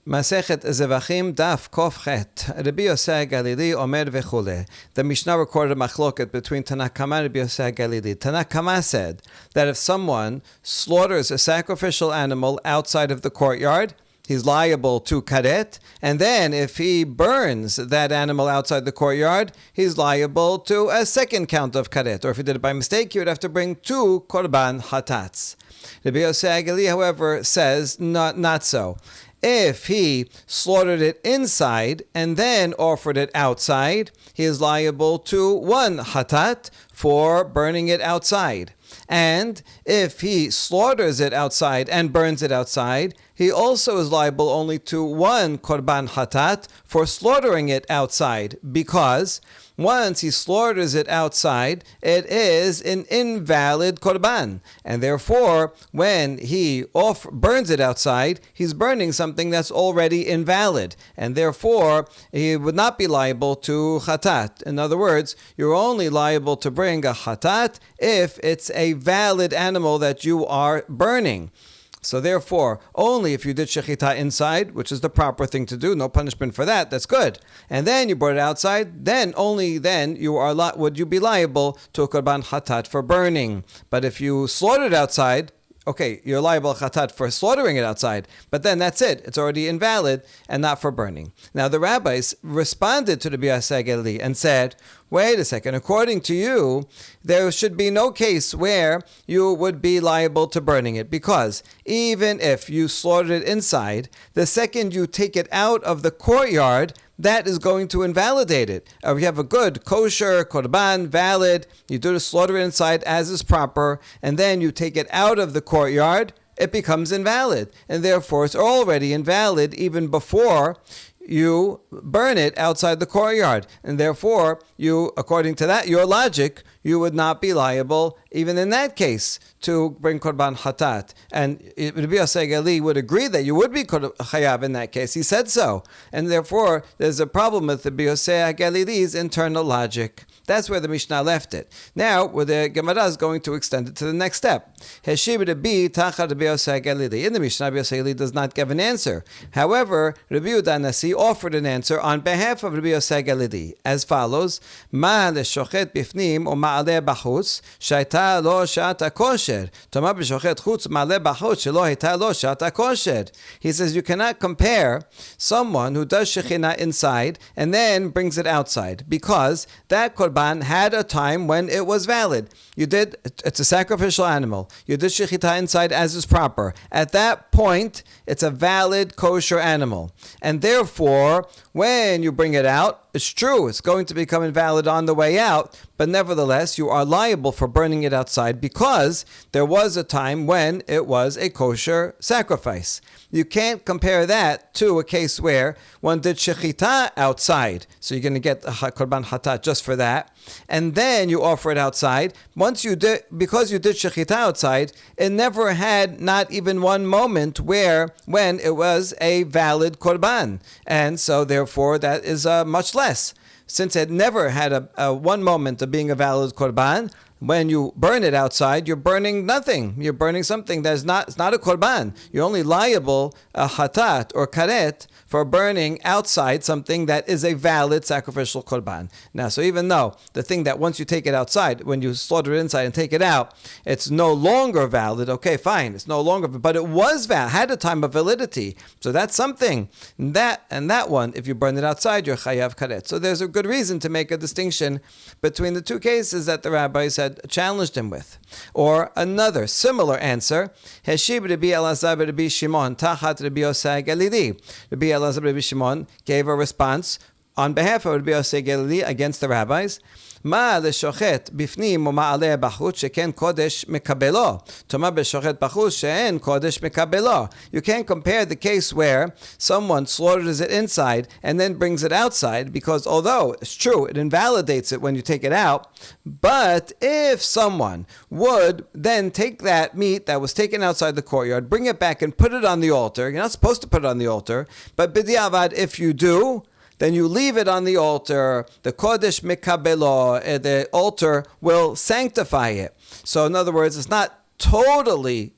Masechet Zevaḥim Daf Kof Chet. Rabbi Yosei Galili Omer v'chule. The Mishnah recorded a machloket between Tanna Kama and Rabbi Yosei Galili. Tanna Kama said that if someone slaughters a sacrificial animal outside of the courtyard, he's liable to karet, and then if he burns that animal outside the courtyard, he's liable to a second count of karet. Or if he did it by mistake, he would have to bring 2 korban hatats. Rabbi Yosei Galili, however, says not so. If he slaughtered it inside and then offered it outside, he is liable to 1 hatat for burning it outside. And if he slaughters it outside and burns it outside, he also is liable only to 1 korban hatat for slaughtering it outside, because once he slaughters it outside, it is an invalid korban. And therefore, when he burns it outside, he's burning something that's already invalid. And therefore, he would not be liable to hatat. In other words, you're only liable to bring a hatat if it's a valid animal that you are burning. So therefore, only if you did shechita inside, which is the proper thing to do, no punishment for that, that's good. And then you brought it outside, then only then would you be liable to a korban hatat for burning. But if you slaughtered outside, okay, you're liable chatat for slaughtering it outside, but then that's it. It's already invalid and not for burning. Now the rabbis responded to the Rabbi Yosei Galili and said, wait a second, according to you, there should be no case where you would be liable to burning it, because even if you slaughtered it inside, the second you take it out of the courtyard, that is going to invalidate it. We have a good kosher korban, valid. You do the slaughter inside as is proper, and then you take it out of the courtyard, it becomes invalid. And therefore, it's already invalid even before you burn it outside the courtyard. And therefore, according to that, your logic, you would not be liable, even in that case, to bring korban hatat. And Rabbi Yosei Galili would agree that you would be chayav in that case. He said so. And therefore, there's a problem with Rabbi Yosei Galili's internal logic. That's where the Mishnah left it. Now, where the Gemara is going to extend it to the next step. Heshib Rabbi Tachar Rabbi Yosei Galili. In the Mishnah, Rabbi Yosei Galili does not give an answer. However, Rabbi Yehuda Nasi offered an answer on behalf of Rabbi Yosei Galili as follows: Ma leshochet bifnim o ma'aleh bachutz shayta lo shata kosher. Toma b'shochet chutz ma'aleh bachutz shelo hayta lo shata kosher. He says you cannot compare someone who does shechina inside and then brings it outside, because that korban had a time when it was valid. It's a sacrificial animal. You did shechita inside as is proper. At that point, it's a valid kosher animal. And therefore, when you bring it out, it's true, it's going to become invalid on the way out, but nevertheless, you are liable for burning it outside because there was a time when it was a kosher sacrifice. You can't compare that to a case where one did shechita outside, so you're going to get a korban hatat just for that, and then you offer it outside. Because you did shechita outside, it never had not even one moment when it was a valid korban, and so therefore that is much less. Since it never had a one moment of being a valid korban, when you burn it outside, you're burning nothing. You're burning something that's it's not a korban. You're only liable a hatat or karet for burning outside something that is a valid sacrificial korban. Now, so even though the thing that once you take it outside, when you slaughter it inside and take it out, it's no longer valid. Okay, fine, it's no longer, but it was valid, had a time of validity. So that's something. That one, if you burn it outside, you're chayav karet. So there's a good reason to make a distinction between the two cases that the rabbis had challenged him with. Or another similar answer, Heshib Rabbi Elazar Rabbi Shimon Tachat Rabbi Yosei Galili. Rabbi Elazar Rabbi Shimon gave a response on behalf of Rabbi Yosei Galili against the rabbis. Ma leshochet bifnim u'ma'aleh bachutz sheken kodesh mekabelo. Toma b'shochet bachutz she'en kodesh mekabelo. You can't compare the case where someone slaughters it inside and then brings it outside, because although it's true, it invalidates it when you take it out, but if someone would then take that meat that was taken outside the courtyard, bring it back and put it on the altar, you're not supposed to put it on the altar, but b'diavad, if you do, then you leave it on the altar. The Kodesh Mikabelo, the altar will sanctify it. So in other words, it's not totally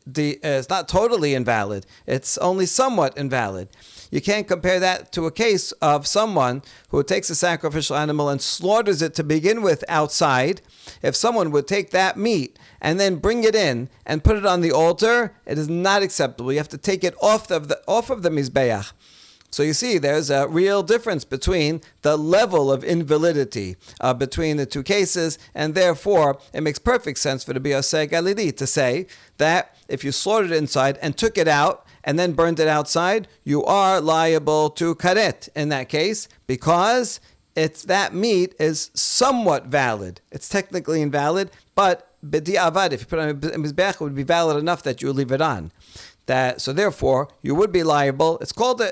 invalid. It's only somewhat invalid. You can't compare that to a case of someone who takes a sacrificial animal and slaughters it to begin with outside. If someone would take that meat and then bring it in and put it on the altar, it is not acceptable. You have to take it off of the Mizbeach. So you see, there's a real difference between the level of invalidity between the two cases, and therefore it makes perfect sense for the Biyoseh Galili to say that if you slaughtered it inside and took it out and then burned it outside, you are liable to karet in that case, because that meat is somewhat valid. It's technically invalid, but b'di'avad, if you put it on a mizbeach, it would be valid enough that you would leave it on. So therefore you would be liable. It's called the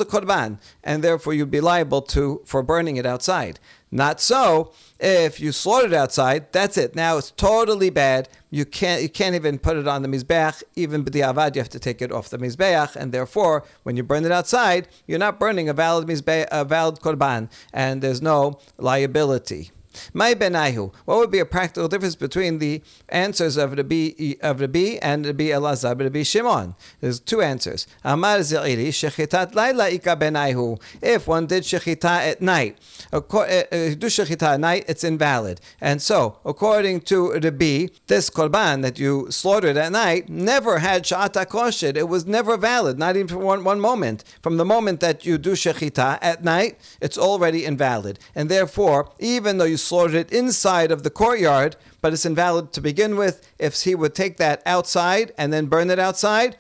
korban, and therefore you'd be liable for burning it outside. Not so if you slaughtered it outside. That's it. Now it's totally bad. You can't even put it on the mizbeach. Even b'di'avad, you have to take it off the mizbeach, and therefore when you burn it outside, you're not burning a valid korban, and there's no liability. My benaihu. What would be a practical difference between the answers of Rabbi and Rabbi Elazar, Rabbi Shimon? There's two answers. Amar Ze'iri shechitat laila ika benaihu. If one did shechita at night, do shechita at night, it's invalid. And so, according to Rabbi, this korban that you slaughtered at night never had sha'ata kosher. It was never valid, not even for one moment. From the moment that you do shechita at night, it's already invalid. And therefore, even though you slaughtered it inside of the courtyard, but it's invalid to begin with, if he would take that outside and then burn it outside,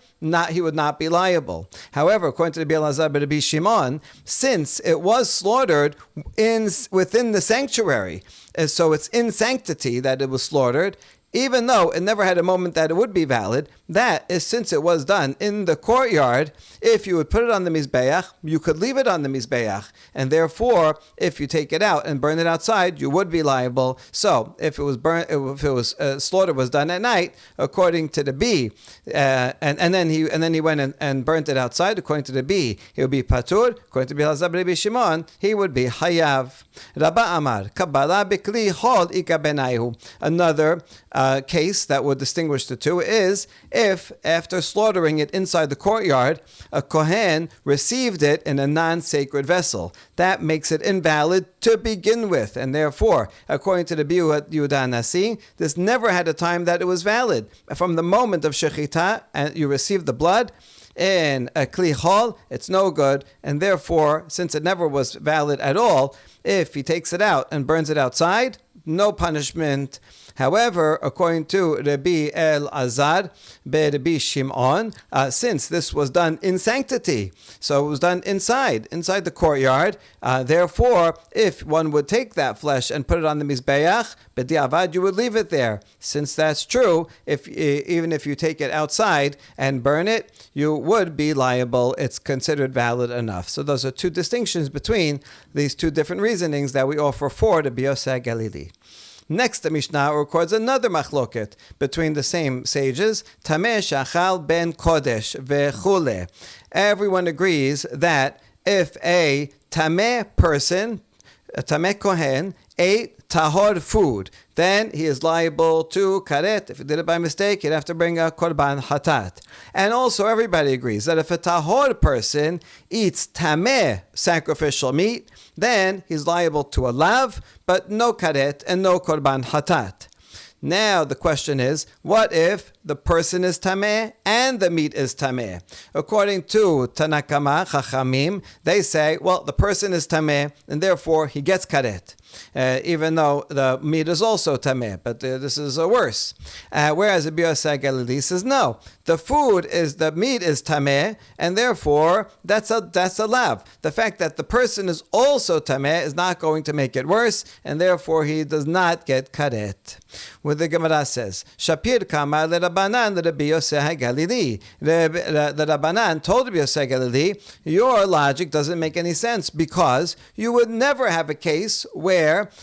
he would not be liable. However, according to the Elazar and Rabbi Shimon, since it was slaughtered within the sanctuary, so it's in sanctity that it was slaughtered, even though it never had a moment that it would be valid, that is, since it was done in the courtyard, if you would put it on the Mizbeach, you could leave it on the Mizbeach, and therefore, if you take it out and burn it outside, you would be liable. So, if it was slaughter was done at night, according to the B, and then he went and burnt it outside, according to the B, he would be patur. According to Rabbi Shimon, he would be hayav. Rabba Amar, Kabbalah b'kli hol ika benaihu. Another case that would distinguish the two is if, after slaughtering it inside the courtyard, a Kohen received it in a non-sacred vessel. That makes it invalid to begin with, and therefore, according to the Yehuda Nasi, this never had a time that it was valid. From the moment of shechita, and you received the blood, in a kli chol, it's no good, and therefore, since it never was valid at all, if he takes it out and burns it outside, no punishment. However, according to Rabbi Elazar, Rabbi Shimon, since this was done in sanctity, so it was done inside the courtyard, therefore, if one would take that flesh and put it on the Mizbeach, b'di'avad, you would leave it there. Since that's true, even if you take it outside and burn it, you would be liable. It's considered valid enough. So those are two distinctions between these two different reasonings that we offer for the Biyoseh Galili. Next, the Mishnah records another machloket between the same sages. Tameh shachal ben kodesh vechule. Everyone agrees that if a tameh person, a tameh kohen, ate tahor food, then he is liable to karet. If he did it by mistake, he'd have to bring a korban hatat. And also everybody agrees that if a tahor person eats tameh sacrificial meat, then he's liable to a lav, but no karet and no korban hatat. Now the question is, what if the person is tameh and the meat is tameh? According to Tanakama Chachamim, they say, well, the person is tameh and therefore he gets karet. Even though the meat is also tameh, but this is worse. Whereas the Biyoseh Galili says no, the meat is tameh, and therefore that's a lav. The fact that the person is also tameh is not going to make it worse, and therefore he does not get karet. What the Gemara says, Shapir Kamar le Rabbanan le Biyoseh Galili. The Rabbanan told the Biyoseh Galili, your logic doesn't make any sense, because you would never have a case where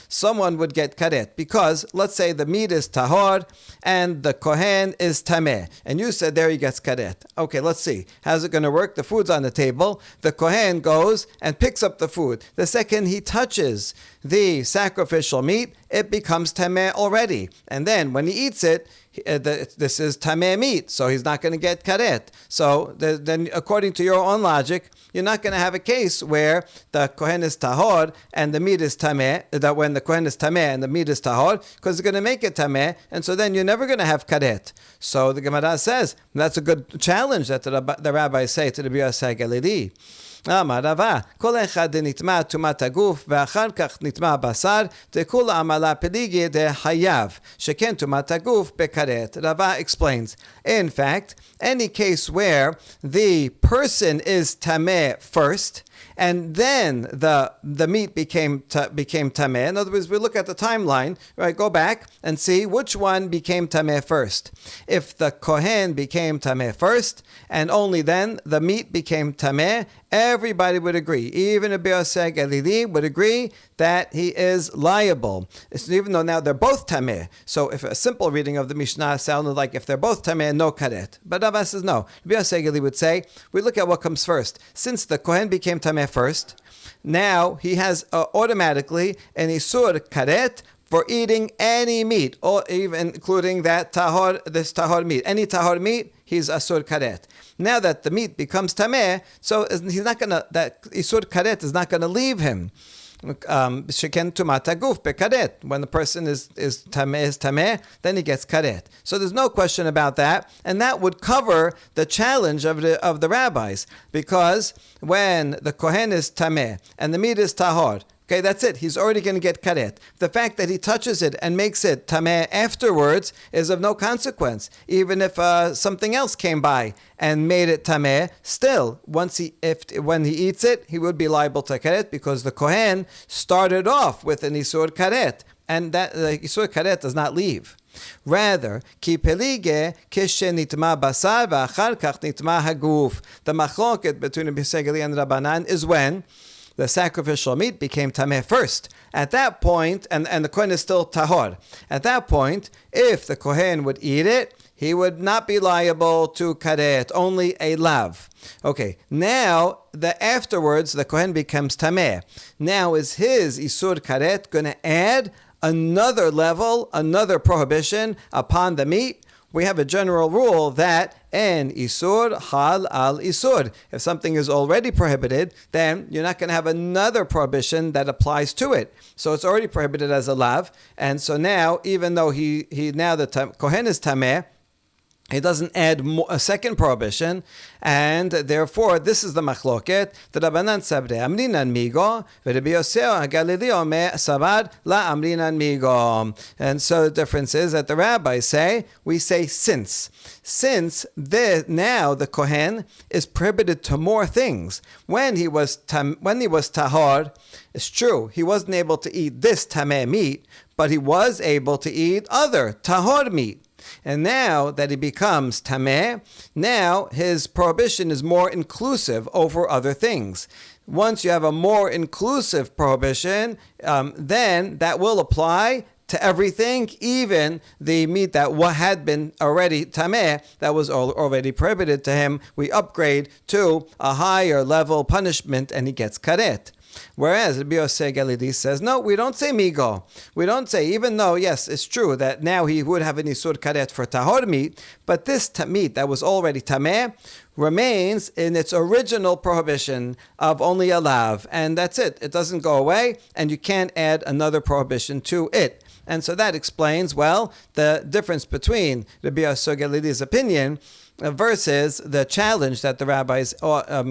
someone would get karet, because let's say the meat is tahor and the kohen is tameh, and you said there he gets karet. Okay, let's see. How's it going to work? The food's on the table. The kohen goes and picks up the food. The second he touches the sacrificial meat, it becomes tameh already. And then when he eats it, this is tameh meat, so he's not going to get karet. So then, according to your own logic, you're not going to have a case where the kohen is tahor and the meat is tameh, that when the kohen is tameh and the meat is tahor, because it's going to make it tameh, and so then you're never going to have karet. So the Gemara says, that's a good challenge that the rabbis say to the Rabbi Yosei Galili. אמר רבא, כל אחד דנטמע טומאת הגוף ואחר כך נטמע בשר, דכול עמלה פליגי דחייב, שכן טומאת הגוף בכרת. Rava explains, in fact, any case where the person is tameh first, and then the meat became tameh. In other words, we look at the timeline, right? Go back and see which one became tameh first. If the kohen became tameh first, and only then the meat became tameh, everybody would agree. Even Rabbi Yosei Galili would agree that he is liable. So even though now they're both tameh. So if a simple reading of the Mishnah sounded like if they're both tameh, no karet. But Rava says no. Rabbi Yosei Galili would say, we look at what comes first. Since the kohen became tameh first, now he has automatically an isur karet for eating any meat, or even including this tahor meat. Any tahor meat, he's asur karet. Now that the meat becomes tameh, so he's not gonna, that isur karet is not gonna leave him. Sheken tumat haguf bekaret. When the person is tameh, then he gets karet. So there's no question about that, and that would cover the challenge of the rabbis, because when the kohen is tameh and the meat is tahor, okay, that's it. He's already going to get karet. The fact that he touches it and makes it tameh afterwards is of no consequence. Even if something else came by and made it tameh, still, when he eats it, he would be liable to karet, because the kohen started off with an isur karet, and that the isur karet does not leave. Rather, ki pelige kishe nitma basar v'achar kach nitma haguf. The machloket between Rabbi Yosei Galili and Rabbanan is when the sacrificial meat became tameh first. At that point, and the kohen is still tahor. At that point, if the kohen would eat it, he would not be liable to karet, only a lav. Okay, now afterwards the kohen becomes tameh. Now is his isur karet going to add another level, another prohibition upon the meat? We have a general rule that en isur hal al isur. If something is already prohibited, then you're not going to have another prohibition that applies to it. So it's already prohibited as a lav, and so now, even though the kohen is tameh, he doesn't add a second prohibition, and therefore this is the machloket. The Rabbanan sabre amrinan migo, v'Rabbi Yosei Galili omer savar la amrinan migo. And so the difference is that the rabbis we say since now the kohen is prohibited to more things. When he was tahor, it's true he wasn't able to eat this tameh meat, but he was able to eat other tahor meat. And now that he becomes tameh, now his prohibition is more inclusive over other things. Once you have a more inclusive prohibition, then that will apply to everything, even the meat that had been already tameh, that was already prohibited to him. We upgrade to a higher level punishment, and he gets karet. Whereas Rabbi Yosei Galili says, no, we don't say migo. We don't say, even though, yes, it's true that now he would have an isur karet for tahor meat, but this meat that was already tameh remains in its original prohibition of only a lav, and that's it. It doesn't go away, and you can't add another prohibition to it. And so that explains, well, the difference between Rabbi Yosei Galili's opinion versus the challenge that the rabbis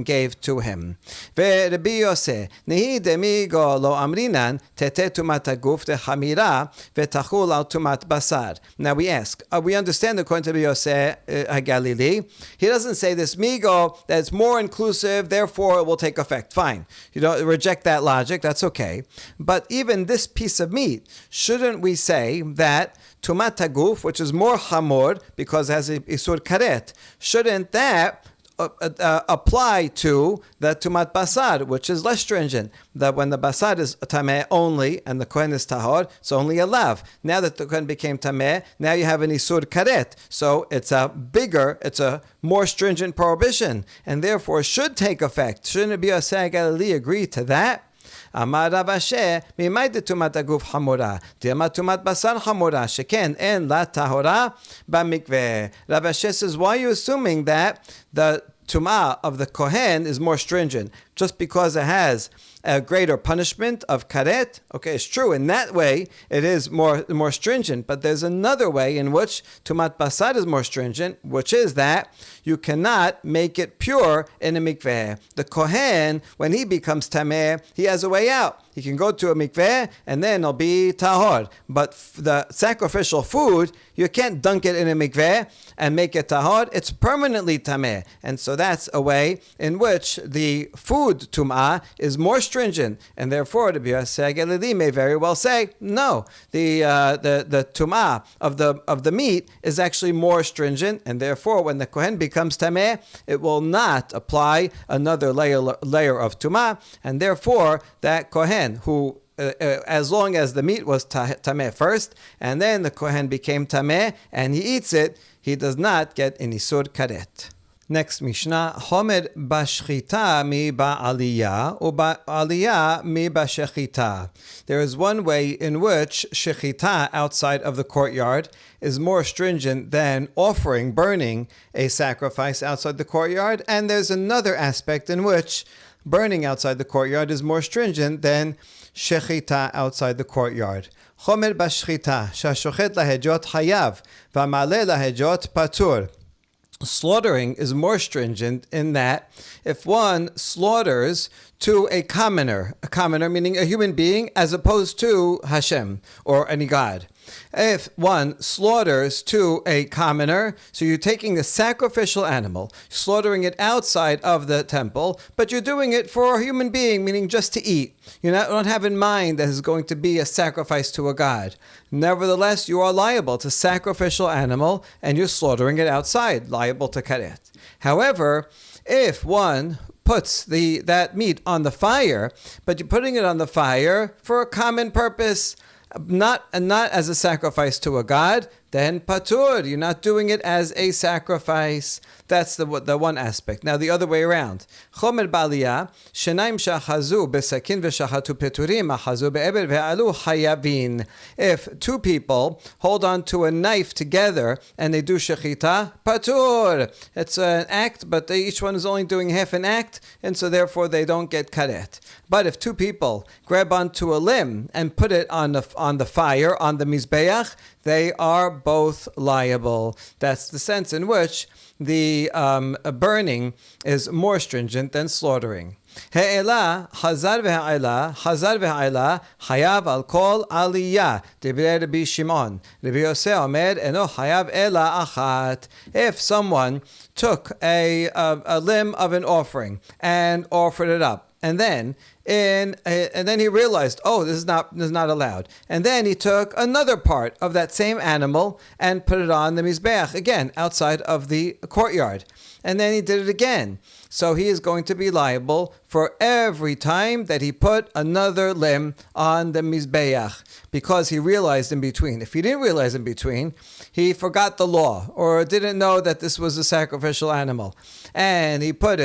gave to him. Rabbi Yosei, nehi demigo lo amrinan tete tumat haguf dechamira vetachul al tumat basar. Now we ask, we understand according to Rabbi Yosei Galili, he doesn't say this migo that it's more inclusive, therefore it will take effect. Fine, you don't reject that logic, that's okay. But even this piece of meat, shouldn't we say that tumat haguf, which is more hamor because it has isur karet, shouldn't that apply to the tumat basar, which is less stringent? That when the basar is tameh only and the kohen is tahor, it's only a lav. Now that the kohen became tameh, now you have an isur karet, so it's a more stringent prohibition, and therefore should take effect. Shouldn't Rabbi Yosei Galili agree to that? Amar Rav Asher, mimay de tumat aguf hamura, dilma tumat basar hamura, sheken en la tahora b'mikveh. Rav Asher says, why are you assuming that the tumah of the kohen is more stringent just because it has a greater punishment of karet? Okay, it's true. In that way, it is more stringent. But there's another way in which tumat basar is more stringent, which is that you cannot make it pure in a mikveh. The kohen, when he becomes tameh, he has a way out. He can go to a mikveh and then it'll be tahor. But the sacrificial food, you can't dunk it in a mikveh and make it tahor. It's permanently tameh. And so that's a way in which the food tum'ah is more stringent. And therefore, the Biyaseh Galili may very well say, no, the tum'ah of the meat is actually more stringent. And therefore, when the kohen becomes tameh, it will not apply another layer of tum'ah. And therefore, that kohen who, as long as the meat was tameh first, and then the kohen became tameh, and he eats it, he does not get an isur karet. Next Mishnah, Homer bashchita mi ba'aliyah, or ba'aliyah mi bashechita. There is one way in which shechita outside of the courtyard is more stringent than burning a sacrifice outside the courtyard, and there's another aspect in which burning outside the courtyard is more stringent than shechita outside the courtyard. Chomer bashchita, shashochet lahejot hayav, v'amale lahejot patur. Slaughtering is more stringent in that if one slaughters to a commoner meaning a human being as opposed to Hashem or any god. If one slaughters to a commoner, so you're taking a sacrificial animal, slaughtering it outside of the temple, but you're doing it for a human being, meaning just to eat. You don't have in mind that it's going to be a sacrifice to a god. Nevertheless, you are liable to sacrificial animal and you're slaughtering it outside, liable to karet. However, if one puts that meat on the fire, but you're putting it on the fire for a common purpose, not as a sacrifice to a god, then patur, you're not doing it as a sacrifice. That's the one aspect. Now the other way around. Chomer ba'aliyah, shenaim shachazu besakin v'shachatu peturim, achazu be'eber ve'alu hayavin. If two people hold on to a knife together and they do shechita, patur. It's an act, but each one is only doing half an act, and so therefore they don't get karet. But if two people grab onto a limb and put it on the fire, on the mizbeach, they are both liable. That's the sense in which the burning is more stringent than slaughtering. He'ela, hazar v'ha'ela, hayav al kol aliyah, divrei Rabbi Shimon. Rabbi Yosef omer, eno hayav ela achat. If someone took a limb of an offering and offered it up, and then he realized, this is not allowed. And then he took another part of that same animal and put it on the mizbeach, again, outside of the courtyard. And then he did it again. So he is going to be liable for every time that he put another limb on the mizbeach, because he realized in between. If he didn't realize in between, he forgot the law or didn't know that this was a sacrificial animal, and he put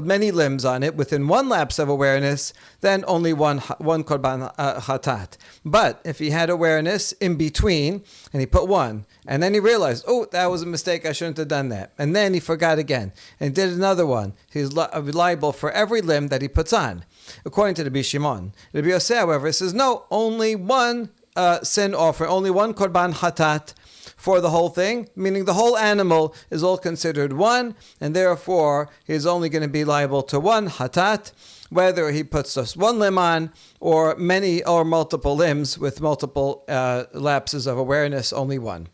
many limbs on it within one lapse of awareness, then only one korban hatat. But if he had awareness in between and he put one, and then he realized, that was a mistake, I shouldn't have done that, and then he forgot again and did another one, he's liable for every limb that he puts on, according to Rabbi Shimon. Rabbi Yosef, however, says no, only one sin offering, only one korban hatat for the whole thing, meaning the whole animal is all considered one, and therefore he's only going to be liable to one hatat, whether he puts just one limb on or many or multiple limbs with multiple lapses of awareness, only one.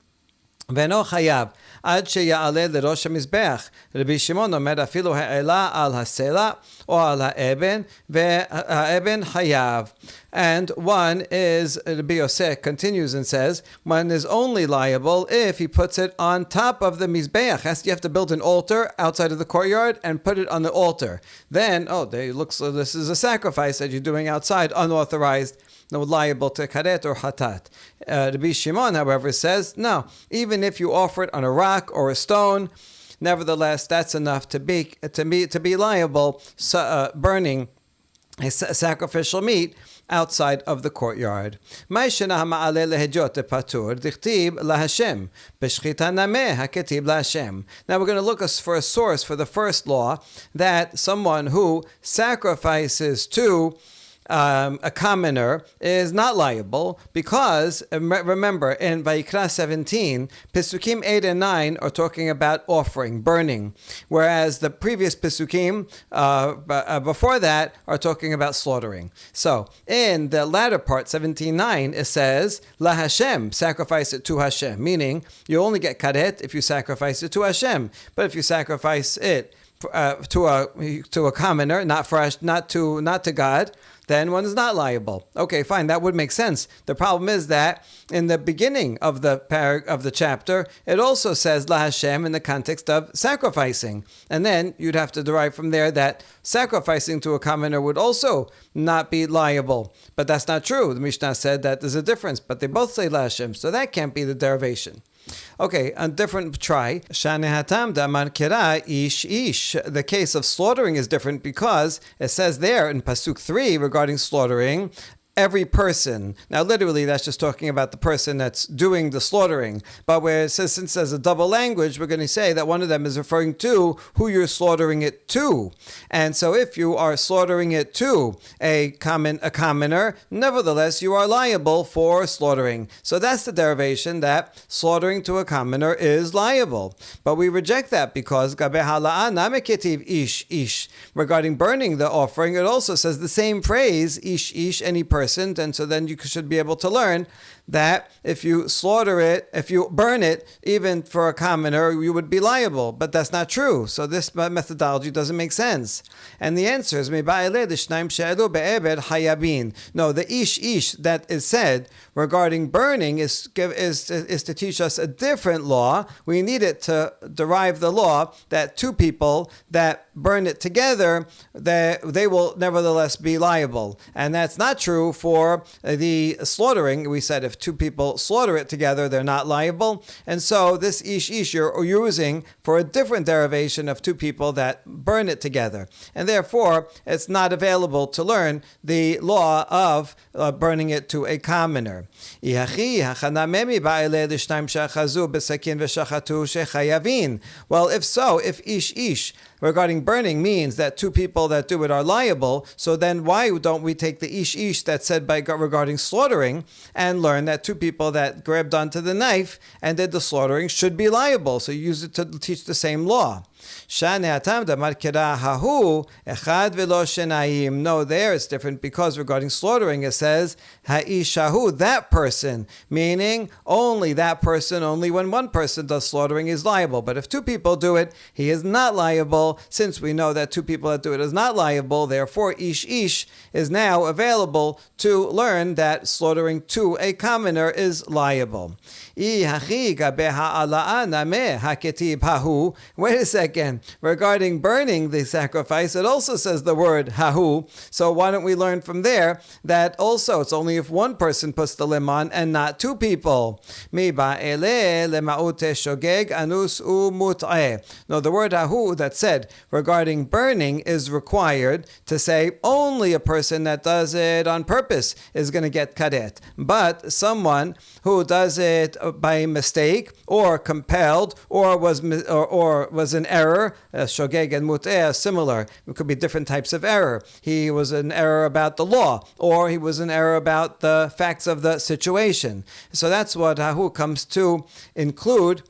ואינו חייב עד שיעלה לראש המזבח. רבי שמעון אומר אפילו העלה על הסלע או על האבן, והאבן חייב. And one is, Rabbi Yosef continues and says, one is only liable if he puts it on top of the mizbeach. You have to build an altar outside of the courtyard and put it on the altar. Then, this is a sacrifice that you're doing outside, unauthorized, no, liable to karet or hatat. Rabbi Shimon, however, says, no, even if you offer it on a rock or a stone, nevertheless, that's enough to be liable, burning a sacrificial meat outside of the courtyard. Now we're going to look for a source for the first law, that someone who sacrifices to a commoner is not liable, because remember in Vayikra 17, Pesukim 8 and 9 are talking about offering, burning, whereas the previous Pesukim before that are talking about slaughtering. So in the latter part, 17:9, it says La Hashem, sacrifice it to Hashem, meaning you only get karet if you sacrifice it to Hashem, but if you sacrifice it to a commoner, not to God, then one is not liable. Okay, fine, that would make sense. The problem is that in the beginning of the chapter, it also says La Hashem in the context of sacrificing. And then you'd have to derive from there that sacrificing to a commoner would also not be liable. But that's not true. The Mishnah said that there's a difference, but they both say La Hashem, so that can't be the derivation. Okay, a different try. The case of slaughtering is different because it says there in Pasuk 3 regarding slaughtering, every person. Now, literally, that's just talking about the person that's doing the slaughtering. But where it says, since there's a double language, we're going to say that one of them is referring to who you're slaughtering it to. And so if you are slaughtering it to a commoner, nevertheless, you are liable for slaughtering. So that's the derivation, that slaughtering to a commoner is liable. But we reject that because regarding burning the offering, it also says the same phrase, ish, any person. And so then you should be able to learn that if you burn it, even for a commoner, you would be liable. But that's not true. So this methodology doesn't make sense. And the answer is, no, the ish that is said regarding burning is to teach us a different law. We need it to derive the law that two people that burn it together, that they will nevertheless be liable. And that's not true for the slaughtering. We said if two people slaughter it together, they're not liable. And so this ish you're using for a different derivation of two people that burn it together. And therefore, it's not available to learn the law of burning it to a commoner. Well, if so, if ish regarding burning means that two people that do it are liable, so then why don't we take the ish that's said regarding slaughtering and learn that two people that grabbed onto the knife and did the slaughtering should be liable? So you use it to teach the same law. No, there it's different because regarding slaughtering it says ha'ishahu, that person, meaning only that person, only when one person does slaughtering is liable. But if two people do it, he is not liable. Since we know that two people that do it is not liable, therefore ish is now available to learn that slaughtering to a commoner is liable. Wait a second. Regarding burning the sacrifice, it also says the word hahu. So why don't we learn from there that also it's only if one person puts the limb on and not two people. No, the word hahu that said regarding burning is required to say only a person that does it on purpose is going to get karet. But someone who does it by mistake or compelled or was an error, shogeg and mut'eh, similar. It could be different types of error. He was an error about the law, or he was an error about the facts of the situation. So that's what hahu comes to include.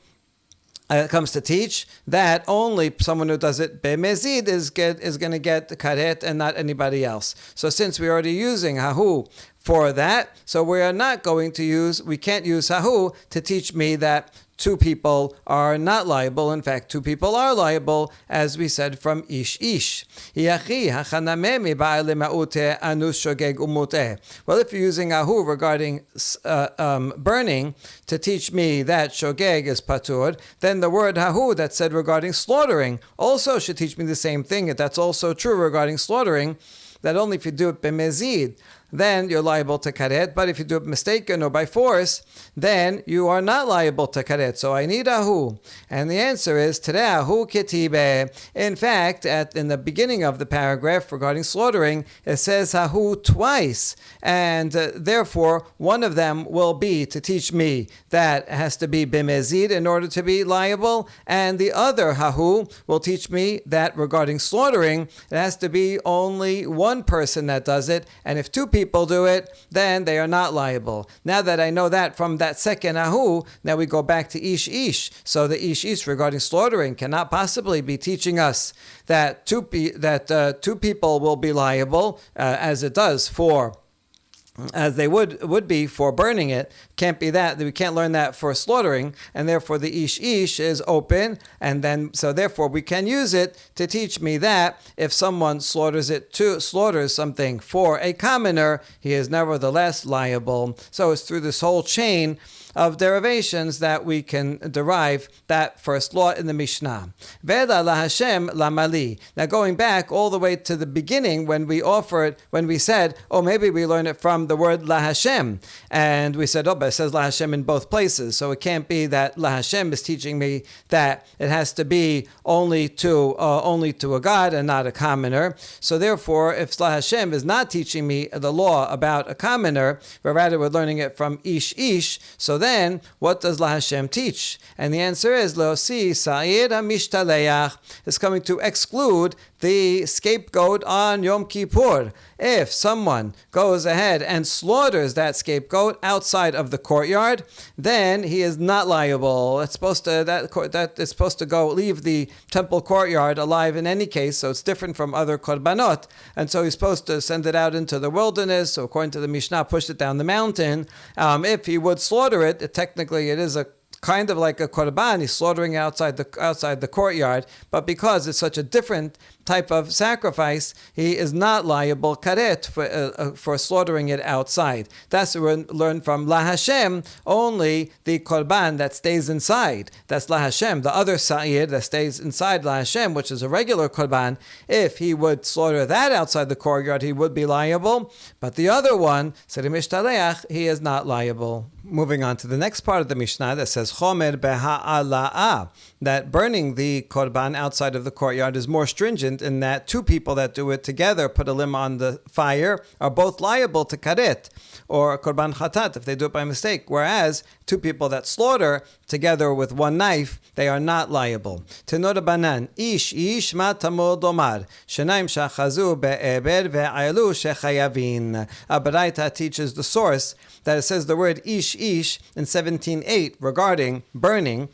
Comes to teach that only someone who does it b'mezid is going to get the karet and not anybody else. So since we're already using hahu for that, so we can't use hahu to teach me that two people are not liable. In fact, two people are liable, as we said from ish. Well, if you're using ahu regarding burning to teach me that shogeg is patur, then the word hahu that said regarding slaughtering also should teach me the same thing. If that's also true regarding slaughtering, that only if you do it b'mezid, then you're liable to karet. But if you do it mistaken or by force, then you are not liable to karet. So I need ahu. And the answer is tereh ahu ketibe. In fact, in the beginning of the paragraph regarding slaughtering, it says ahu twice. And therefore, one of them will be to teach me that it has to be bimezid in order to be liable. And the other hahu will teach me that regarding slaughtering, it has to be only one person that does it. And if two people do it, then they are not liable. Now that I know that from that second ahu, now we go back to ish. So the ish regarding slaughtering cannot possibly be teaching us that two people will be liable, as it does as they would be for burning it. Can't be that. We can't learn that for slaughtering, and therefore the ish is open, and then so therefore we can use it to teach me that if someone slaughters something for a commoner, he is nevertheless liable. So it's through this whole chain of derivations that we can derive that first law in the Mishnah. Veda la Hashem la mali. Now going back all the way to the beginning when we said, maybe we learn it from the word la Hashem, and we said, but it says la Hashem in both places, so it can't be that la Hashem is teaching me that it has to be only to a god and not a commoner. So therefore, if la Hashem is not teaching me the law about a commoner, but rather we're learning it from ish, so then what does la Hashem teach? And the answer is leosi sa'ir mishtaleach. It's coming to exclude the scapegoat on Yom Kippur. If someone goes ahead and slaughters that scapegoat outside of the courtyard, then he is not liable. It's supposed to go leave the temple courtyard alive in any case, so it's different from other korbanot, and so he's supposed to send it out into the wilderness. So according to the Mishnah, push it down the mountain. If he would slaughter it, technically it is a kind of like a korban. He's slaughtering outside the courtyard, but because it's such a different type of sacrifice, he is not liable karet for slaughtering it outside. That's what we learn from la Hashem. Only the korban that stays inside, that's la Hashem. The other sa'ir that stays inside la Hashem, which is a regular korban, if he would slaughter that outside the courtyard, he would be liable. But the other one, he is not liable. Moving on to the next part of the Mishnah that says chomer beha'ala'ah, that burning the korban outside of the courtyard is more stringent in that two people that do it together, put a limb on the fire, are both liable to karet or korban chatat if they do it by mistake, whereas two people that slaughter together with one knife, they are not liable. Tenor banan ish ma tamud omar shenaim shachazu be'eber ve'aylu shechayavin. Baraita teaches the source that it says the word ish in 17:8 regarding burning.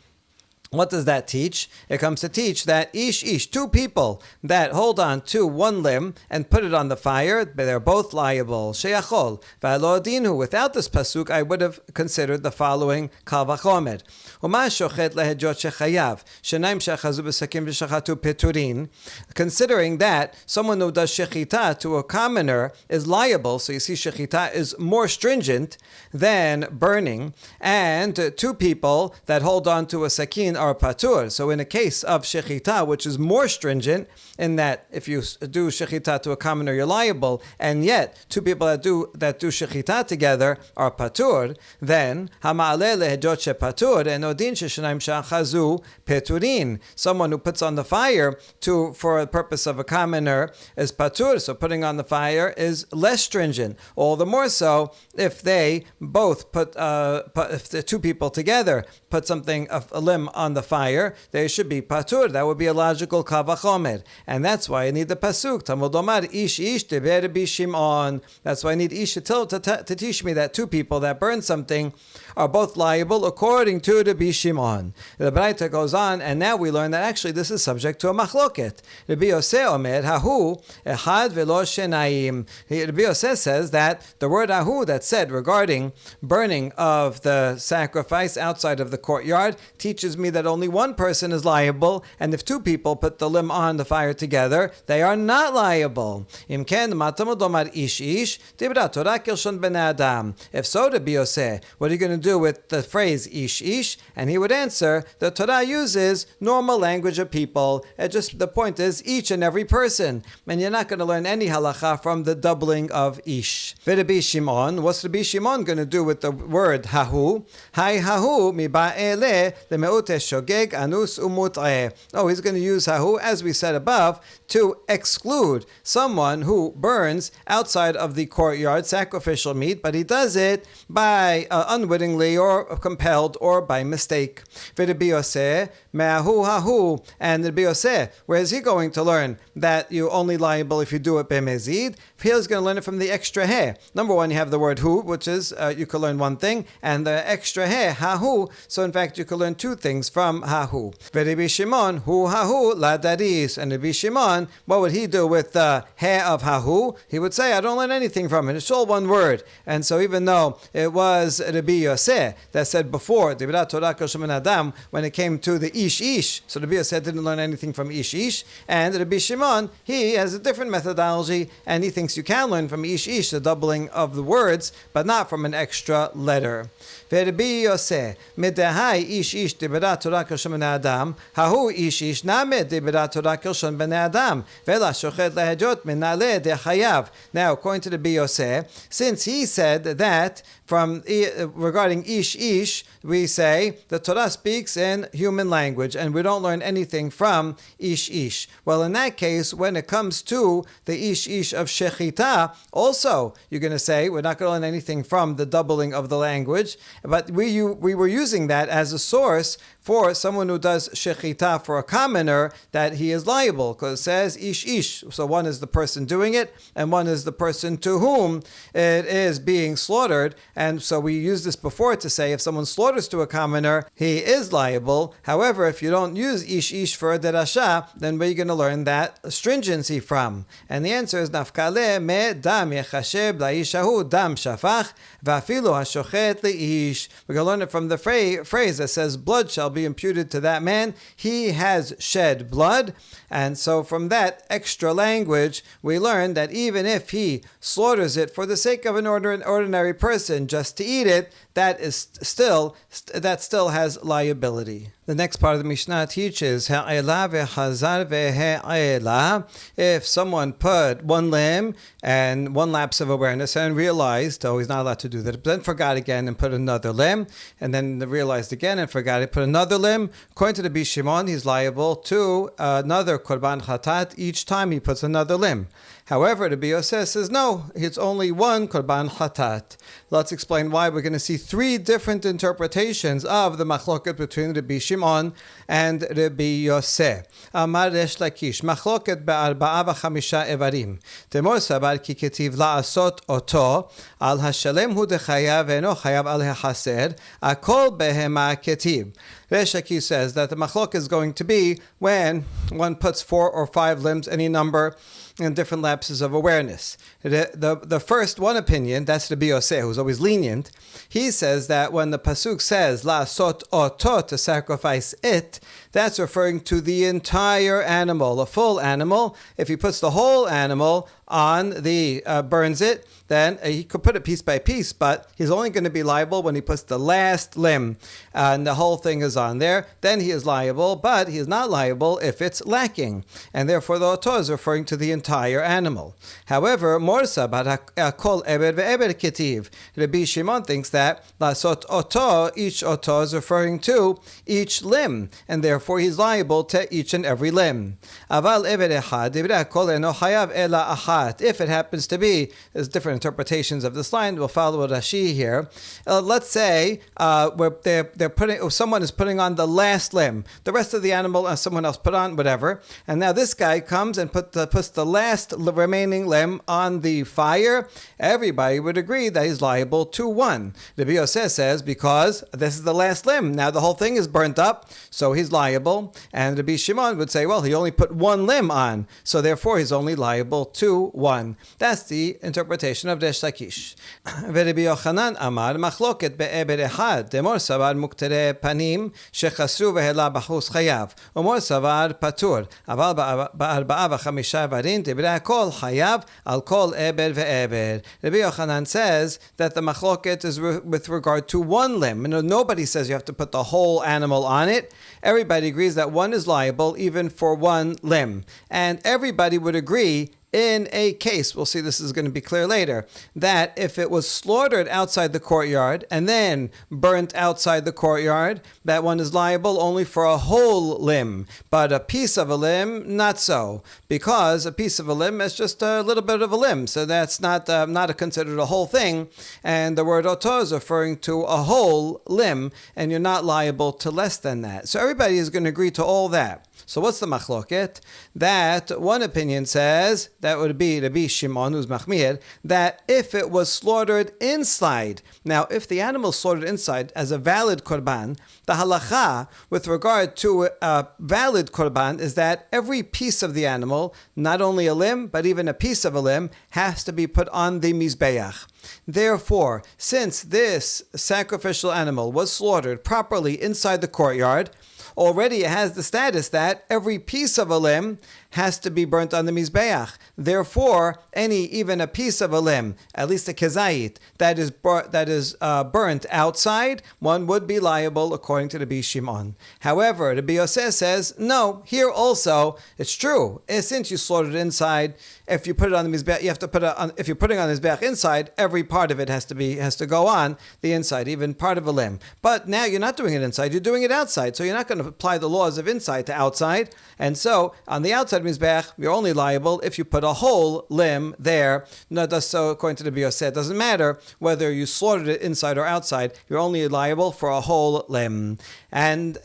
What does that teach? It comes to teach that ish, two people that hold on to one limb and put it on the fire, they're both liable. Sheyachol, v'alo dinu. Without this pasuk, I would have considered the following kal vachomer. Uma shochet lehejot shechayav, shenaim shechazu b'sakim v'shachatu peturin. Considering that someone who does shechita to a commoner is liable, so you see shechita is more stringent than burning, and two people that hold on to a sakin are patur. So in a case of shechita, which is more stringent in that if you do shechita to a commoner, you're liable, and yet two people that do shechita together are patur, then hama'aleh lehejot shepatur and odin sheshanayim shachazu peturin. Someone who puts on the fire for the purpose of a commoner is patur. So putting on the fire is less stringent. All the more so if they both if the two people together put something, a limb on the fire, they should be patur. That would be a logical kal vachomer. And that's why I need the pasuk. Talmud omar ish teber b'shimon. That's why I need ish to teach me that two people that burn something are both liable according to the Bishimon. The Braita goes on, and now we learn that actually this is subject to a machloket. Rabbi Yosef omer hahu echad velo shenayim. Rabbi Yosef says that the word hahu that's said regarding burning of the sacrifice outside of the courtyard teaches me that that only one person is liable, and if two people put the limb on the fire together, they are not liable. If so, Rabbi Yosef, what are you going to do with the phrase ish ish? And he would answer, the Torah uses normal language of people. The point is each and every person, and you're not going to learn any halacha from the doubling of ish. Rabbi Shimon, what's Rabbi Shimon going to do with the word hahu? Hai hahu mi ba'ele lemeute shogeg anus umut'eh. Oh, he's going to use hahu, as we said above, to exclude someone who burns outside of the courtyard sacrificial meat, but he does it by unwittingly or compelled or by mistake. Rabbi Yosef, me'ahu hahu, and Rabbi Yosef, where is he going to learn that you're only liable if you do it b'mezid? He's going to learn it from the extra he. Number one, you have the word hu, which is you could learn one thing, and the extra he, hahu. So in fact, you could learn two things from hahu. Rabbi Shimon, hu hahu la daris, and Rabbi Shimon, what would he do with the he of hahu? He would say, I don't learn anything from it. It's all one word. And so even though it was Rabbi Yosef that said before, when it came to the ish ish, so Rabbi Yosef didn't learn anything from ish ish, and Rabbi Shimon, he has a different methodology, and he thinks you can learn from ish ish, the doubling of the words, but not from an extra letter. Rabbi Yosef, medahai ish ish dibra Torah k'shon ben adam, hahu ish ish name dibra Torah k'shon ben adam, vela shochet lehajot minale dechayav. Now, according to Rabbi Yosef, since he said that regarding ish ish, we say the Torah speaks in human language, and we don't learn anything from ish ish. Well, in that case, when it comes to the ish ish of shechita, also you're going to say we're not going to learn anything from the doubling of the language, but we were using that as a source for someone who does shechita for a commoner, that he is liable, because it says ish ish. So one is the person doing it, and one is the person to whom it is being slaughtered. And so we used this before to say if someone slaughters to a commoner, he is liable. However, if you don't use ish ish for a derasha, then where are you going to learn that stringency from? And the answer is nafkale me dam yechashem laishahu dam shafach va'afilu hashochet leish. We're going to learn it from the phrase that says blood shall be imputed to that man. He has shed blood. And so from that extra language, we learn that even if he slaughters it for the sake of an ordinary person just to eat it, that still has liability. The next part of the Mishnah teaches ha'ela ve'chazar ve'ha'ela. If someone put one limb and one lapse of awareness and realized, he's not allowed to do that, but then forgot again and put another limb, and then realized again and forgot it, put another limb, according to the Rabbi Shimon, he's liable to another korban chatat each time he puts another limb. However, the Rabbi Yosef says no, it's only one korban chatat. Let's explain why. We're going to see three different interpretations of the machloket between Rabbi Shimon and Rabbi Yosef. Amar Resh Lakish, machloket be'arba'a v'chamisha evarim. Temor sabar ki ketiv la'asot oto, al hashalem hu dechayav ve'eno chayav al hachaser, akol behema ketiv. Resh Lakish says that the machlok is going to be when one puts 4 or 5 limbs, any number, in different lapses of awareness. The first one opinion, that's Rabbi Yosef, who's always lenient. He says that when the pasuk says la sot oto, to sacrifice it, that's referring to the entire animal, a full animal. If he puts the whole animal on burns it, then he could put it piece by piece, but he's only going to be liable when he puts the last limb and the whole thing is on there. Then he is liable, but he is not liable if it's lacking. And therefore the oto is referring to the entire animal. However, morsa kol eber ve'eber ketiv. Rabbi Shimon thinks that lasot oto, each oto is referring to each limb, and therefore he's liable to each and every limb. Aval eber echad, dibra kol eno chayav ela achat. If it happens to be, there's different interpretations of this line. We'll follow Rashi here. Let's say someone is putting on the last limb. The rest of the animal someone else put on, whatever. And now this guy comes and puts the last remaining limb on the fire. Everybody would agree that he's liable to one. Rabbi Yosef says because this is the last limb. Now the whole thing is burnt up, so he's liable. And Rabbi Shimon would say, well, he only put one limb on, so therefore he's only liable to to 1. That's the interpretation of Resh Lakish. Rabbi Yochanan Amar Machloket be'eber echad demor savar muktere panim shechasru vehela bachus chayav umor savar patur aval ba'arba'a v'chamisha varin divrei kol chayav al kol eber ve'eber. Rabbi Yochanan says that the machloket is with regard to one limb. Nobody says you have to put the whole animal on it. Everybody agrees that one is liable even for one limb. And everybody would agree in a case, we'll see this is going to be clear later, that if it was slaughtered outside the courtyard and then burnt outside the courtyard, that one is liable only for a whole limb. But a piece of a limb, not so. Because a piece of a limb is just a little bit of a limb. So that's not considered a whole thing. And the word oto is referring to a whole limb, and you're not liable to less than that. So everybody is going to agree to all that. So what's the machloket? That one opinion says, that would be Rabbi Shimon, who's machmir, that if it was slaughtered inside, now if the animal is slaughtered inside as a valid korban, the halacha with regard to a valid korban is that every piece of the animal, not only a limb, but even a piece of a limb, has to be put on the mizbeach. Therefore, since this sacrificial animal was slaughtered properly inside the courtyard, already it has the status that every piece of a limb has to be burnt on the mizbeach. Therefore, even a piece of a limb, at least a kezayit, that is burnt outside, one would be liable according to Rabbi Shimon. However, Rabbi Yosef says, no, here also, it's true. Since you slaughtered it inside, if you put it on the mizbeach, you have to put it on. If you're putting on the mizbeach inside, every part of it has to go on the inside, even part of a limb. But now you're not doing it inside; you're doing it outside. So you're not going to apply the laws of inside to outside. And so on the outside mizbeach, you're only liable if you put a whole limb there. So according to the Yosef, it doesn't matter whether you slaughtered it inside or outside. You're only liable for a whole limb. And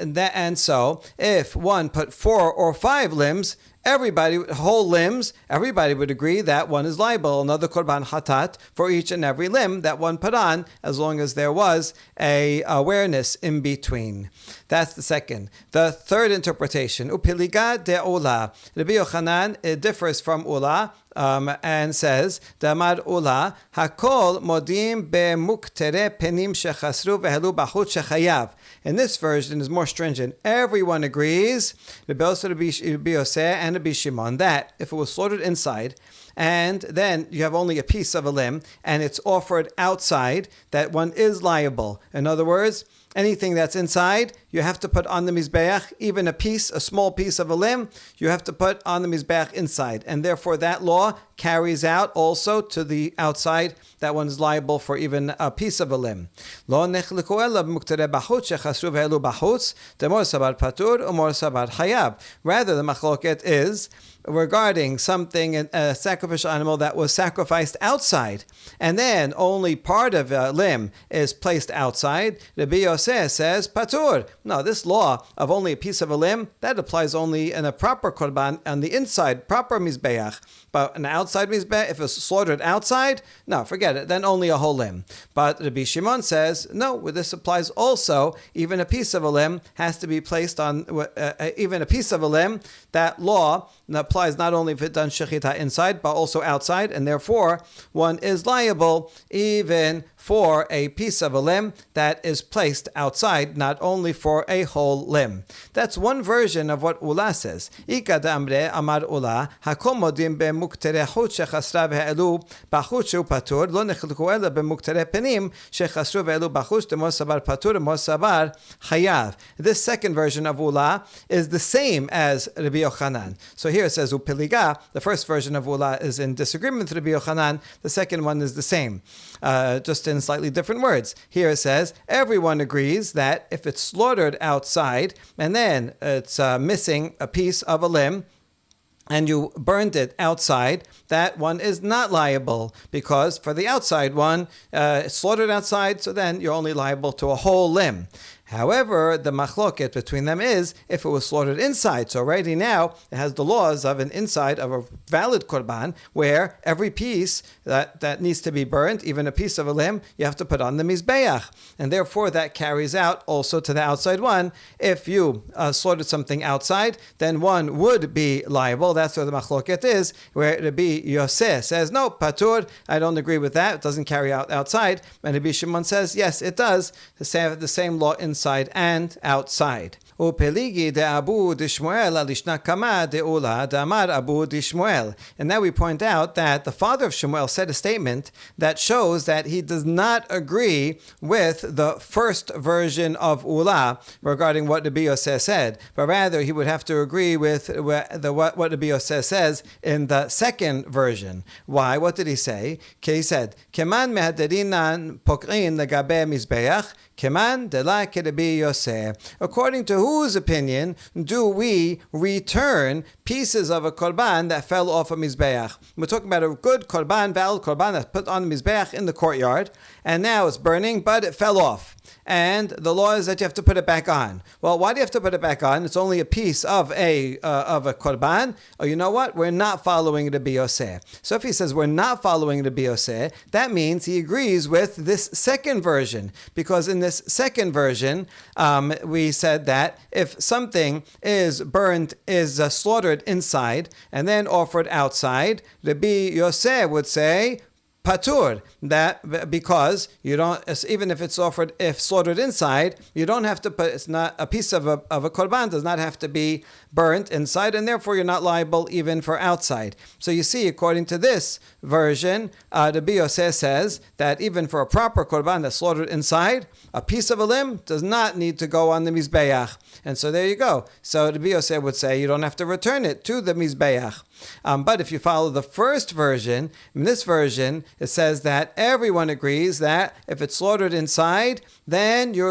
so if one put 4 or 5 limbs, whole limbs, everybody would agree that one is liable, another korban hatat, for each and every limb that one put on, as long as there was a awareness in between. That's the second. The third interpretation, upiliga de ula. Rabbi Yochanan, it differs from ula, and says, Damar ula, hakol modim be'muktere penim shechasru vehelu bachut shechayav. In this version is more stringent. Everyone agrees, Rabbi Yosef and Rabbi Shimon, that if it was slaughtered inside, and then you have only a piece of a limb, and it's offered outside, that one is liable. In other words, anything that's inside, you have to put on the mizbeach, even a small piece of a limb, you have to put on the mizbeach inside. And therefore that law carries out also to the outside, that one is liable for even a piece of a limb. Rather, the machloket is regarding something, a sacrificial animal that was sacrificed outside, and then only part of a limb is placed outside. Rabbi Yosef says, patur. No, this law of only a piece of a limb, that applies only in a proper korban, on the inside, proper mizbeach. But an outside mizbeach, if it's slaughtered outside, no, forget it, then only a whole limb. But Rabbi Shimon says, no, this applies also, even a piece of a limb has to be placed on, even a piece of a limb, that law applies not only if it's done shechita inside, but also outside, and therefore one is liable even for a piece of a limb that is placed outside, not only for a whole limb. That's one version of what Ula says. Ika damre amar Ula, hakomodim b'muktere chut shechasra v'elu b'chut shu patur, lo nechluku ela b'muktere penim shechasru v'elu b'chut demor sabar patur demor sabar chayav. This second version of Ula is the same as Rabbi Yochanan. So here it says upiliga. The first version of Ula is in disagreement with Rabbi Yochanan. The second one is the same, just in slightly different words. Here it says, everyone agrees that if it's slaughtered outside and then it's missing a piece of a limb, and you burned it outside, that one is not liable, because for the outside one, it's slaughtered outside, so then you're only liable to a whole limb. However, the machloket between them is if it was slaughtered inside. So already now it has the laws of an inside of a valid korban, where every piece that needs to be burnt, even a piece of a limb, you have to put on the mizbeach. And therefore that carries out also to the outside one. If you slaughtered something outside, then one would be liable. That's where the machloket is, where Rabbi Yosef says, no, patur, I don't agree with that. It doesn't carry out outside. And Rabbi Shimon says, yes, it does. The same law inside and outside. Upeligi de Abu Dishmuel alishna kama de Ula de Amar Abu Dishmuel. And now we point out that the father of Shmuel said a statement that shows that he does not agree with the first version of Ula regarding what Rabbi Yosef said, but rather he would have to agree with what Rabbi Yosef says in the second version. Why? What did he say? He said, Keman mehaderinan pokrin legabe mizbeach, Keman de la Rabbi Yosef. According to whose opinion do we return pieces of a korban that fell off a mizbeach? We're talking about a good korban, valid korban that's put on the mizbeach in the courtyard, and now it's burning, but it fell off. And the law is that you have to put it back on. Well, why do you have to put it back on? It's only a piece of a korban. Oh, you know what? We're not following Rabbi Yosef. So if he says we're not following Rabbi Yosef, that means he agrees with this second version. Because in this second version, we said that if something is burned, is slaughtered inside and then offered outside, Rabbi Yosef would say, patur, that because you don't, even if it's offered, if slaughtered inside, you don't have to put, it's not a piece of a korban does not have to be burnt inside, and therefore you're not liable even for outside. So you see, according to this version, Rabbi Yosef says that even for a proper korban that's slaughtered inside, a piece of a limb does not need to go on the mizbeach. And so there you go. So Rabbi Yosef would say you don't have to return it to the mizbeach. But if you follow the first version, in this version, it says that everyone agrees that if it's slaughtered inside, then you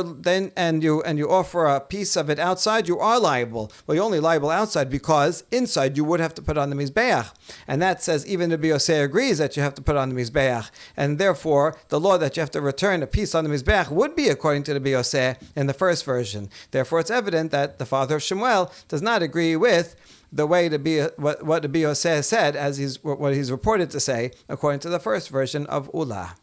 offer a piece of it outside, you are liable. Well, you're only liable outside because inside you would have to put on the mizbeach. And that says even Rabbi Yosef agrees that you have to put on the mizbeach. And therefore, the law that you have to return a piece on the mizbeach would be according to Rabbi Yosef in the first version. Therefore, it's evident that the father of Shmuel does not agree with the way to be what Rabbi Yosef said, as what he's reported to say, according to the first version of Ula.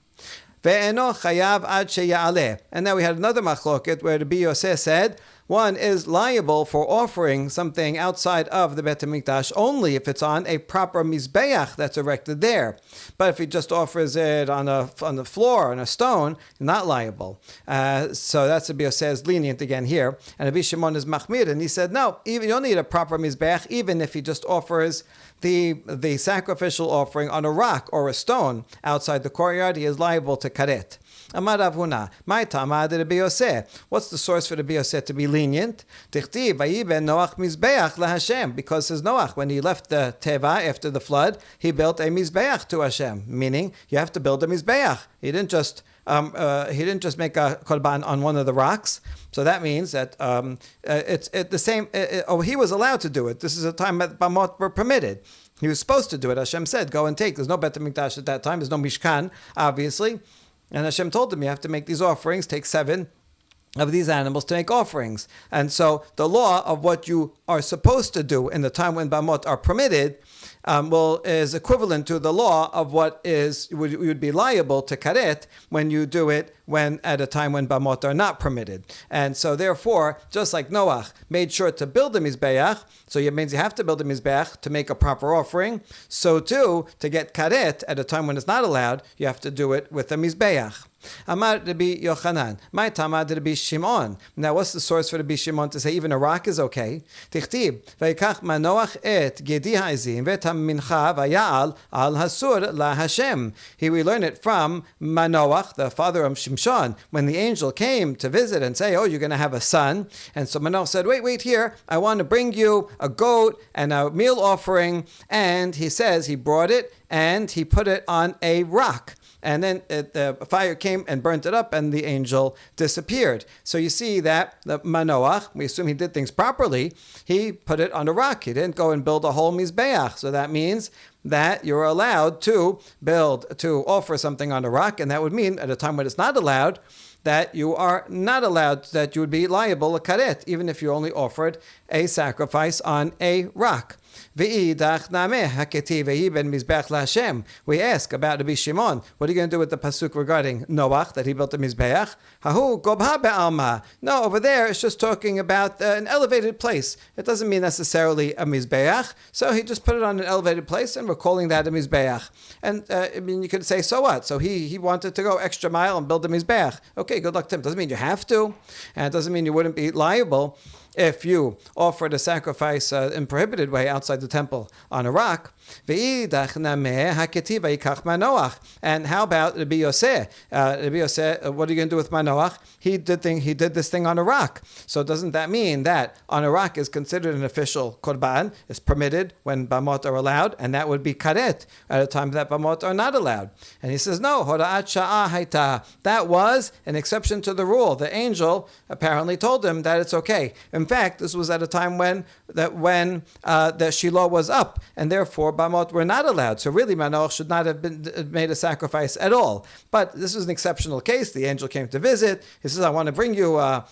And now we had another machloket where Rabbi Yosef said one is liable for offering something outside of the Beit HaMikdash only if it's on a proper mizbeach that's erected there. But if he just offers it on the floor, on a stone, not liable. So that's Rabbi Yosef's lenient again here. And Rabbi Shimon is machmir, and he said, no, even you don't need a proper mizbeach, even if he just offers the sacrificial offering on a rock or a stone outside the courtyard, he is liable to karet. Amar Rav Huna, my Tama de Rabbi Yosef. What's the source for Rabbi Yosef to be lenient? Tichtiv vayiben Noach mizbeach laHashem. Because says Noach, when he left the Teva after the flood, he built a mizbeach to Hashem. Meaning, you have to build a mizbeach. He didn't just make a korban on one of the rocks. So that means that he was allowed to do it. This is a time that Bamot were permitted. He was supposed to do it. Hashem said, go and take. There's no Beit HaMikdash at that time. There's no Mishkan, obviously. And Hashem told him, you have to make these offerings, take 7 of these animals to make offerings. And so the law of what you are supposed to do in the time when Bamot are permitted is equivalent to the law of what would be liable to karet when you do it when at a time when Bamot are not permitted. And so therefore, just like Noach made sure to build a mizbeach, so it means you have to build a mizbeach to make a proper offering, so too, to get karet at a time when it's not allowed, you have to do it with a mizbeach. Amar Rabbi Yochanan, my Tama de Rabbi Shimon. Now, what's the source for Rabbi Shimon to say even a rock is okay? Tichtib, vayikach manoach et gedi ha'ezim vet ha'mincha vayal al hasur la Hashem. Here we learn it from Manoach, the father of Shimshon, when the angel came to visit and say, oh, you're going to have a son. And so Manoach said, wait here, I want to bring you a goat and a meal offering. And he says he brought it and he put it on a rock. And then the fire came and burnt it up, and the angel disappeared. So you see that the Manoach, we assume he did things properly, he put it on a rock. He didn't go and build a whole mizbeach. So that means that you're allowed to offer something on a rock, and that would mean at a time when it's not allowed, that you are not allowed, that you would be liable a karet, even if you only offered a sacrifice on a rock. We ask about Rabbi Shimon, what are you going to do with the pasuk regarding Noach, that he built a mizbeach? No, over there it's just talking about an elevated place. It doesn't mean necessarily a mizbeach, so he just put it on an elevated place, and we're calling that a mizbeach. And I mean, you could say, so what? So he wanted to go extra mile and build a mizbeach. Okay, good luck to him. Doesn't mean you have to, and it doesn't mean you wouldn't be liable if you offered a sacrifice in prohibited way outside the temple on a rock. And how about Rabbi Yosef? Rabbi Yosef, what are you going to do with Manoach? He did this thing on a rock. So doesn't that mean that on a rock is considered an official korban, is permitted when bamot are allowed, and that would be karet at a time that bamot are not allowed? And he says, no, hora'at sha'ah haita. That was an exception to the rule. The angel apparently told him that it's okay. In fact, this was at a time when the Shiloh was up, and therefore bamot were not allowed. So really, Manoach should not have made a sacrifice at all. But this was an exceptional case. The angel came to visit. He says, I want to bring you a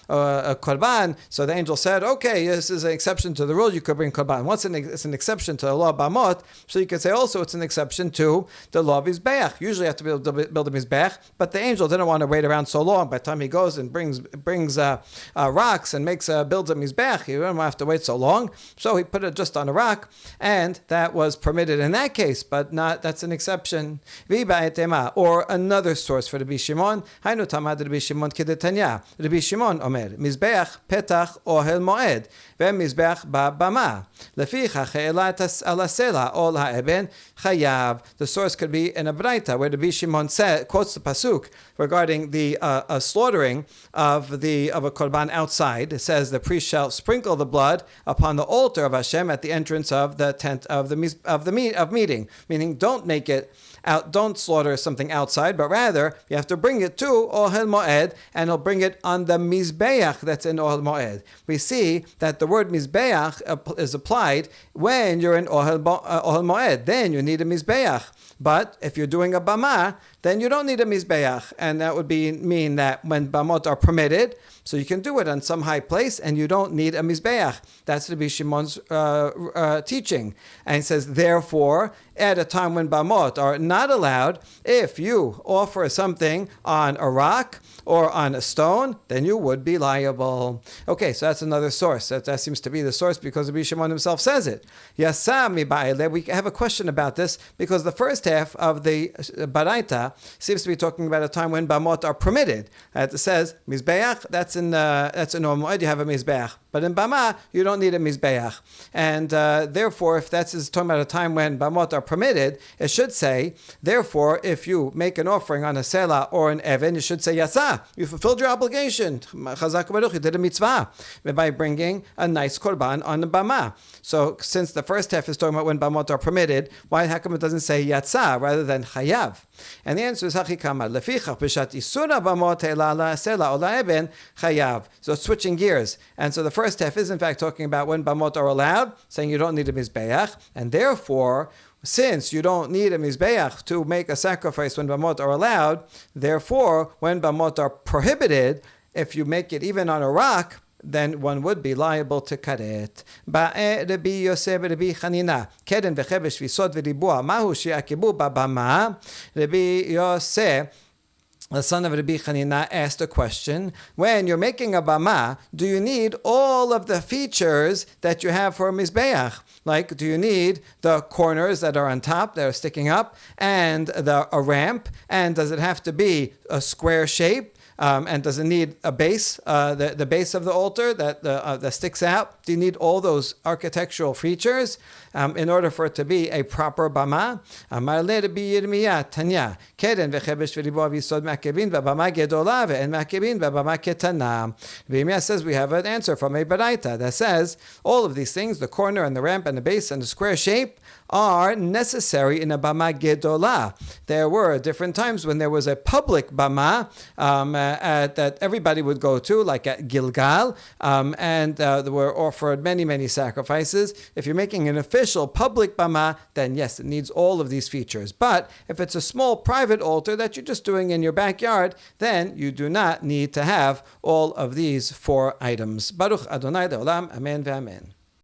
korban. So the angel said, okay, this is an exception to the rule. You could bring korban. Once it's an exception to the law of bamot, so you could say also it's an exception to the law of mizbeach. Usually you have to build a mizbeach, but the angel didn't want to wait around so long. By the time he goes and brings rocks and builds a mizbeach, he didn't have to wait so long. So he put it just on a rock, and that was permitted in that case, but that's an exception. Or another source for Rabbi Shimon, Hainu Tamad Rabbi Shimon Kedetanya. Rabbi Shimon Omer, Mizbeach Petach Ohel Moed, Mizbeach Ba'Bama. Lefichach Elat Alasela Ol Ha'eben Chayav. The source could be in a Braita where Rabbi Shimon quotes the pasuk regarding the slaughtering of a korban outside. It says the priest shall sprinkle the blood upon the altar of Hashem at the entrance of the tent of meeting, meaning don't slaughter something outside, but rather you have to bring it to Ohel Moed, and he'll bring it on the mizbeach that's in Ohel Moed. We see that the word mizbeach is applied when you're in Ohel Moed. Then you need a mizbeach. But if you're doing a bama, then you don't need a mizbeach, and that would mean that when bamot are permitted, so you can do it on some high place, and you don't need a mizbeach. That's Rabbi Shimon's teaching. And he says, therefore, at a time when bamot are not allowed, if you offer something on a rock or on a stone, then you would be liable. Okay, so that's another source. That seems to be the source because Rabbi Shimon himself says it. We have a question about this because the first half of the Baraita seems to be talking about a time when bamot are permitted. It says mizbeach, that's in Moed, you have a mizbeach. But in bama, you don't need a mizbeach. And therefore, if that's talking about a time when bamot are permitted, it should say, therefore, if you make an offering on a sela or an even, you should say yasa. You fulfilled your obligation. Chazak Baruch, you did a mitzvah by bringing a nice korban on the bama. So since the first half is talking about when bamot are permitted, how come it doesn't say yatsa rather than chayav? And the answer is hachikama. Lefichach b'shat isura bamot ela sela ola eben chayav. So switching gears. And so the first half is in fact talking about when bamot are allowed, saying you don't need a mizbeach, and therefore, since you don't need a mizbeach to make a sacrifice when bamot are allowed, therefore, when bamot are prohibited, if you make it even on a rock, then one would be liable to karet. Ba'e Rabbi Yosef Rabbi Chanina keden v'chebesh v'sod v'ribua mahu she'akibu b'bama. Rabbi Yosef, the son of Rabbi Chanina, asked a question. When you're making a bama, do you need all of the features that you have for a mizbeach? Like, do you need the corners that are on top, that are sticking up, and a ramp? And does it have to be a square shape? And does it need a base, the base of the altar that sticks out? Do you need all those architectural features in order for it to be a proper bama? Yirmiyah says we have an answer from a baraita that says all of these things, the corner and the ramp and the base and the square shape, are necessary in a bama gedolah. There were different times when there was a public bama that everybody would go to, like at Gilgal, and there were offered many, many sacrifices. If you're making an official public bama, then yes, it needs all of these features. But if it's a small private private altar that you're just doing in your backyard, then you do not need to have all of these 4 items. Baruch Adonai Leolam, Amen ve'amen.